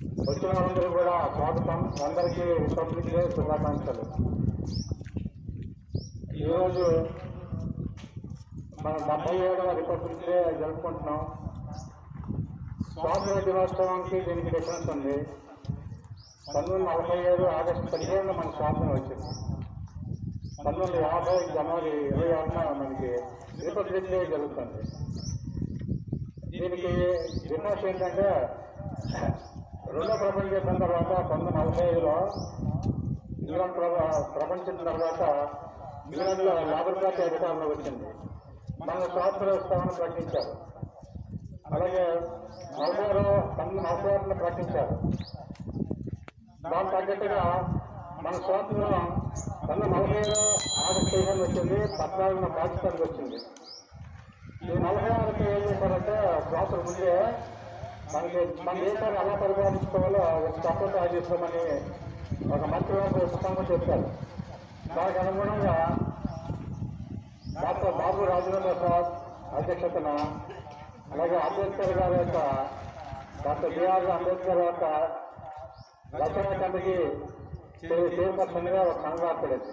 వచ్చిన వాళ్ళందరూ కూడా స్వాగతం. అందరికీ రిపబ్లిక్ డే శుభాకాంక్షలు. ఈరోజు మనం 77వ రిపబ్లిక్ డే జరుపుకుంటున్నాం. స్వాతంత్ర దినోత్సవానికి దీనికి డిఫరెన్స్ ఉంది. 1947 ఆగస్టు 15 మనకు స్వాతంత్రం వచ్చింది. 1950 జనవరి 26న మనకి రిపబ్లిక్ డే జరుగుతుంది. దీనికి డిఫరెన్స్ ఏంటంటే రెండో ప్రపంచ యుద్ధం తర్వాత 1945లో ఇంగ్లాండ్ ప్రపంచం తర్వాత ఇంగ్లాండ్లో లేబర్ పార్టీ అధికారంలో వచ్చింది. మన స్వాతంత్రోత్సవాన్ని ప్రకటించారు. అలాగే 1946లో ప్రకటించారు. దాని తగ్గట్టుగా మన స్వాతంత్రం 1947 ఆగస్టు 15 వచ్చింది. 14న పాకిస్తాన్కి వచ్చింది. ఈ 46కి ఏం చేశారంటే స్వాతంత్రం ముందే మన దేశాన్ని ఎలా పరిపాలించుకోవాలో ఒక చట్టం తయారు చేసుకోమని ఒక మంత్రివర్గ ఉపసంఘం చెప్పారు. దానికి అనుగుణంగా డాక్టర్ బాబు రాజేంద్ర ప్రసాద్ అధ్యక్షతన, అలాగే అంబేద్కర్ గారి యొక్క డాక్టర్ బిఆర్ అంబేద్కర్ యొక్క రచన కమిటీ చైర్పర్సన్గా ఒక సంఘం ఏర్పడింది.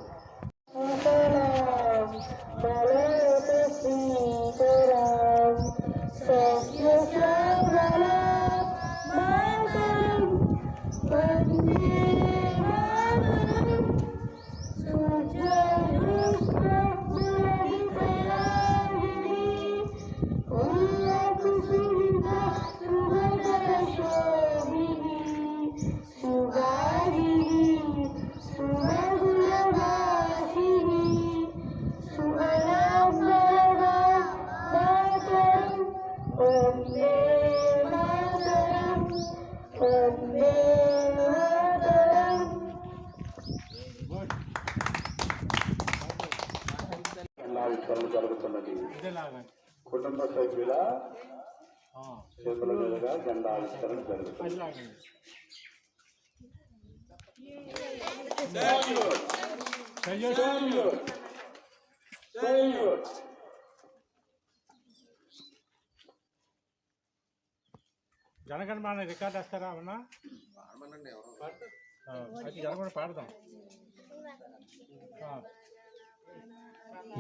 జరుగుతున్నది. కుటుంబ సభ్యుల చేతుల మీదుగా జెండా ఆవిష్కరణ జరుగుతుంది. జనగణమన రికార్డు వేస్తారా? అవునా, జనగణ పాడదాం.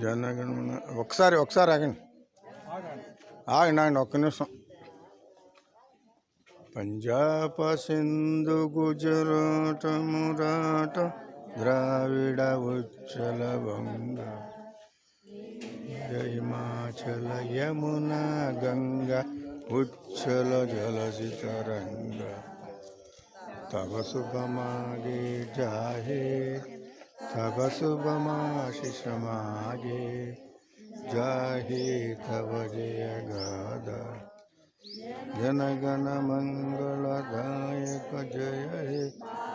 జనగణమన ఒకసారి ఆగండి ఒక్క నిమిషం. పంజాబ సింధు గుజరాట మురాట ద్రావిడ ఉచ్చల వంగ హిమాచల యమున గంగ ఉచ్చల జలసితరంగ తవ శుభమాగే జాహే तब शुभमाशिष मागे जाहि तव जय गादा जनगण मंगलदायक जय हे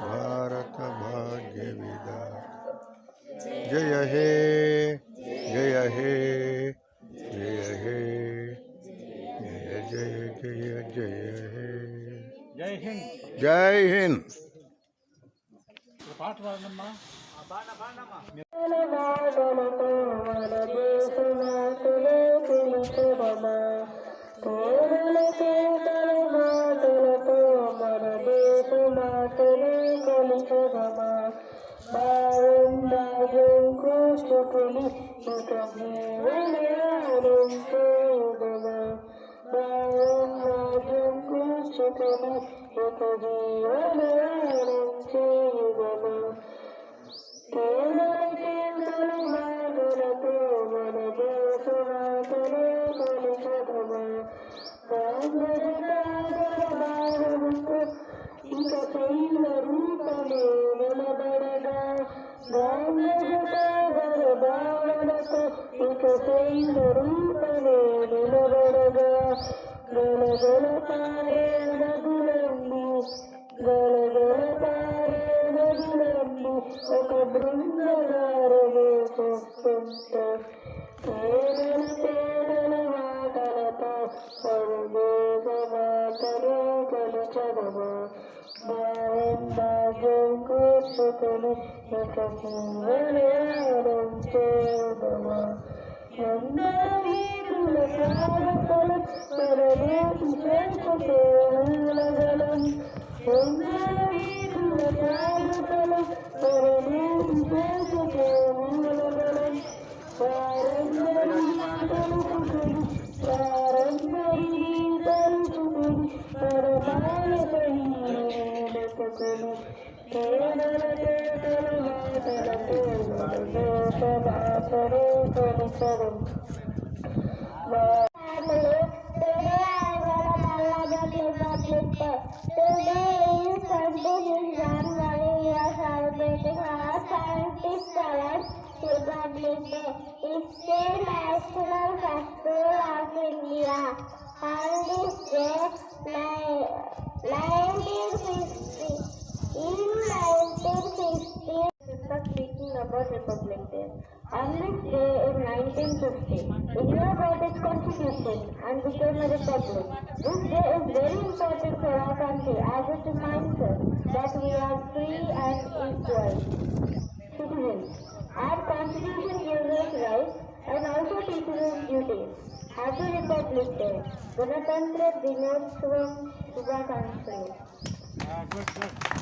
भारत भाग्य विधाता जय हे जय हे जय हे जय जय जय हे जय हिंद जय हिंद. पाठ पाडమ్మా. Om Republic Day is the national festival of India. On this day, 1950, speaking about Republic Day. On this day in 1950, India got its constitution and became a republic. This day is very important for our country as it reminds us that we are free and equal citizens. Our constitution gives us rights and also teaches us duties. Happy Republic Day. Ganatantra Dinotsavam Shubhakankshalu. Good.